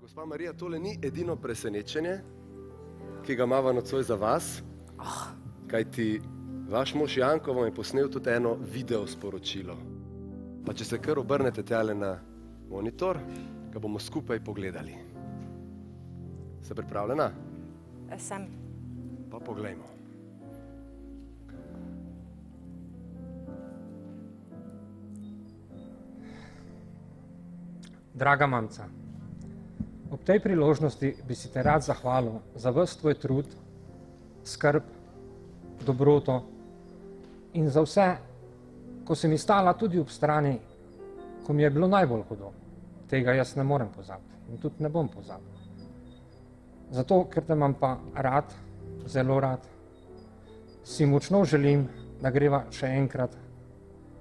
Gospa Marija, tole ni edino presenečenje, ki ga imava nocoj za vas, kajti vaš mož Janko vam je posnel tudi eno video sporočilo. Pa če se kar obrnete tale na monitor, ga bomo skupaj pogledali. Ste pripravljena? Sem. Pa poglejmo. Draga mamca, ob tej priložnosti bi si te rad zahvalil za ves tvoj trud, skrb, dobroto in za vse, ko si mi stala tudi ob strani, ko mi je bilo najbolj hudo. Tega jaz ne morem pozabiti in tudi ne bom pozabil. Zato, ker te imam pa rad, zelo rad, si močno želim, da greva še enkrat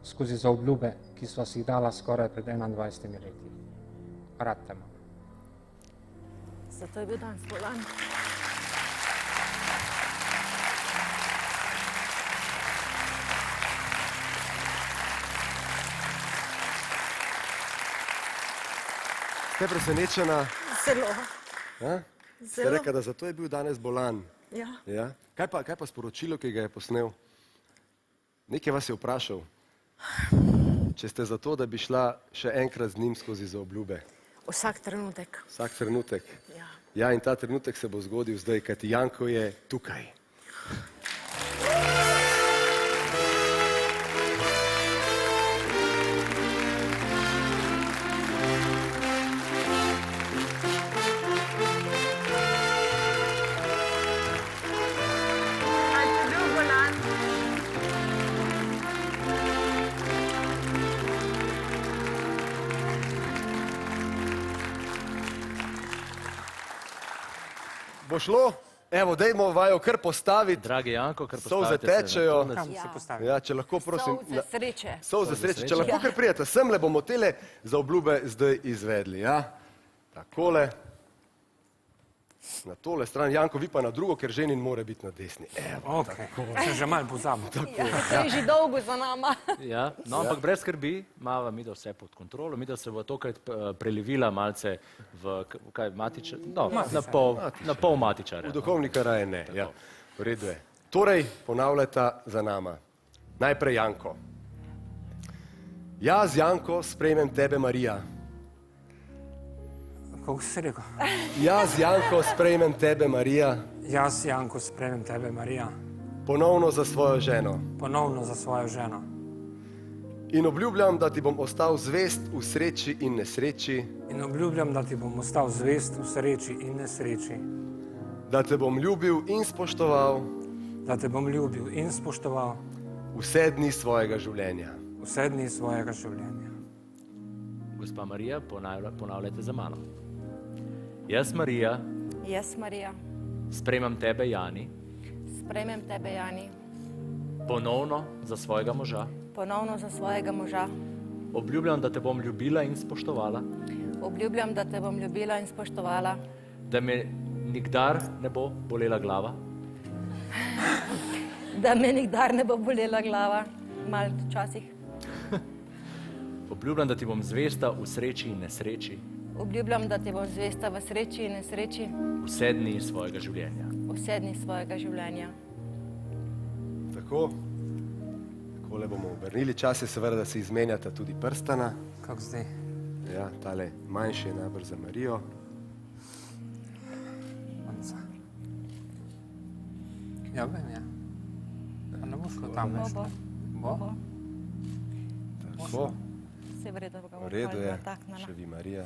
skozi zaobljube, ki sva si jih dala skoraj pred 21 leti. Rad te imam. Zato je bil danes bolan. Ste presenečena? Zelo. Ste rekla, da zato je bil danes bolan. Ja. Kaj pa sporočilo, ki ga je posnel? Nekaj vas je vprašal, če ste za to, da bi šla še enkrat z njim skozi zaobljube. Vsak trenutek. Vsak trenutek. Ja. Ja, in ta trenutek se bo zgodil zdaj, kajti Janko je tukaj. Bo šlo? Evo, dajmo vajo kar postaviti. Dragi Janko, kar Solze postavite tečejo. Kam se postavi? Ja, če lahko, prosim. Solze sreče. Solze sreče. Če lahko kar prijete, semle bomo tele zaobljube zdaj izvedli, ja? Takole. Na tole stran, Janko, vi pa na drugo, ker ženin mora biti na desni. Evo, Ok, sem že malo pozabil. To je že dolgo za nama. Ja, no, ampak brez skrbi, imava midva vse pod kontrolo, midva se bo tokrat prelevila malce v, kaj, matičar, no, na pol matičarja. v duhovnika raje ne, ja. V redu je. Torej, ponavljata za nama. Najprej Janko. Jaz, Janko, sprejmem tebe, Marija. Kako si rekel? Jaz, Janko, sprejmem tebe, Marija, Jaz, Janko, sprejmem tebe, Marija, ponovno za svojo ženo. ponovno za svojo ženo. In obljubljam, da ti bom ostal zvest v sreči in nesreči, In obljubljam, da ti bom ostal zvest v sreči in nesreči, da te bom ljubil in spoštoval da te bom ljubil in spoštoval vse dni svojega življenja. vse dni svojega življenja. Gospa Marija, ponavljajte za mano. Jaz, Marija, Jaz, Marija, sprejmem tebe, Jani, sprejmem tebe, Jani, ponovno za svojega moža. ponovno za svojega moža. Obljubljam, da te bom ljubila in spoštovala, Obljubljam, da te bom ljubila in spoštovala, da me nikdar ne bo bolela glava, da me nikdar ne bo bolela glava, malo včasih. obljubljam, da ti bom zvesta v sreči in nesreči, Obljubljam, da ti bom zvesta v sreči in nesreči vse dni svojega življenja. vse dni svojega življenja. Tako? Takole bomo obrnili. Čas je seveda, da se izmenjata tudi prstana. Kako zdaj? Ja, tale manjši je najbrž za Marijo. Manca. Ja, vem, ja. A ne bo šlo tam več? Bo? Tako. Vse v redu, ga V bom redu pol je. dotaknila. Še vi, Marija.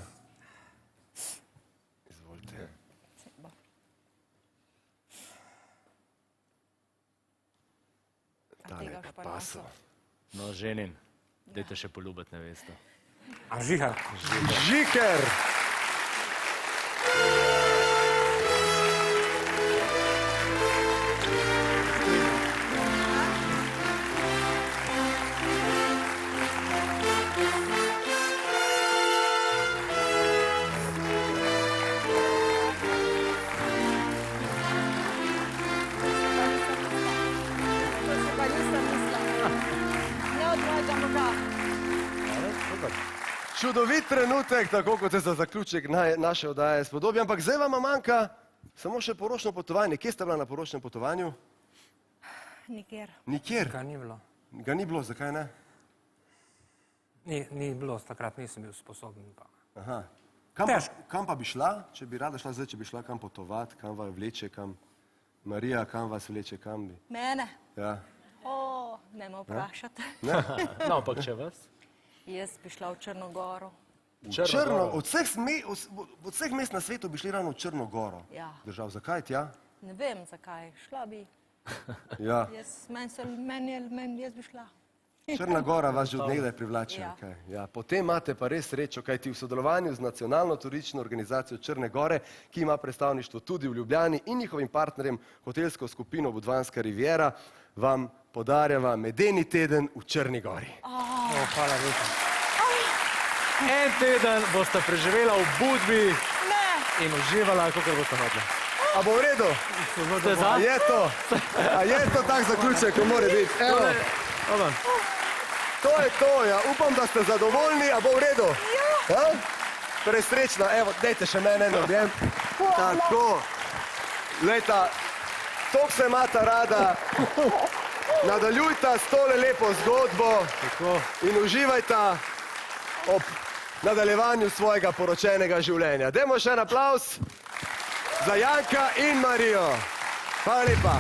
Izvolite. Saj bo. Tale je pa paso. No, ženin, dajte še poljubiti nevesto. A žiga? Žiker! čudovit trenutek, tako kot se za zaključek naše oddaje spodobi, ampak zdaj vam manjka samo še poročno potovanje. Kje ste bila na poročnem potovanju? Nikjer. Nikjer. Ga ni bilo. Ga ni bilo, zakaj ne? Ni bilo, takrat nisem bil sposoben. Aha. Kam pa bi šla, če bi rada šla zdaj, če bi šla kam potovati, kam vas vleče, kam Marija, kam vas vleče, kam bi? Mene? Ja. O, ne me vprašate. No, ampak če vas? Jaz bi šla v Črnogoro. Od vseh mest na svetu bi šli ravno v Črnogoro. Ja. Držav, zakaj tja? Ne vem zakaj, šla bi. Ja. Jaz bi šla. Črna Gora vas že od nekdaj privlači. Ja. Okay. Ja, potem imate pa res srečo, kajti v sodelovanju z Nacionalno turistično organizacijo Črne Gore, ki ima predstavništvo tudi v Ljubljani in njihovim partnerjem hotelsko skupino Budvanska riviera, vam podarjava medeni teden v Črni Gori. Hvala lepa. En teden boste preživela v Budvi in uživala, kakor boste hodila. A bo v redu? Ste za? A je to tak zaključek, ko mora biti? Evo, to je to, ja. Upam, da ste zadovoljni, a bo v redu? Ja. Torej srečna, evo, dajte še mene en objem. Tako. Lejta, toliko se imata rada. Nadaljujta s tole lepo zgodbo in uživajta ob nadaljevanju svojega poročenega življenja. Dajmo še en aplavz za Janka in Marijo. Hvala lepa.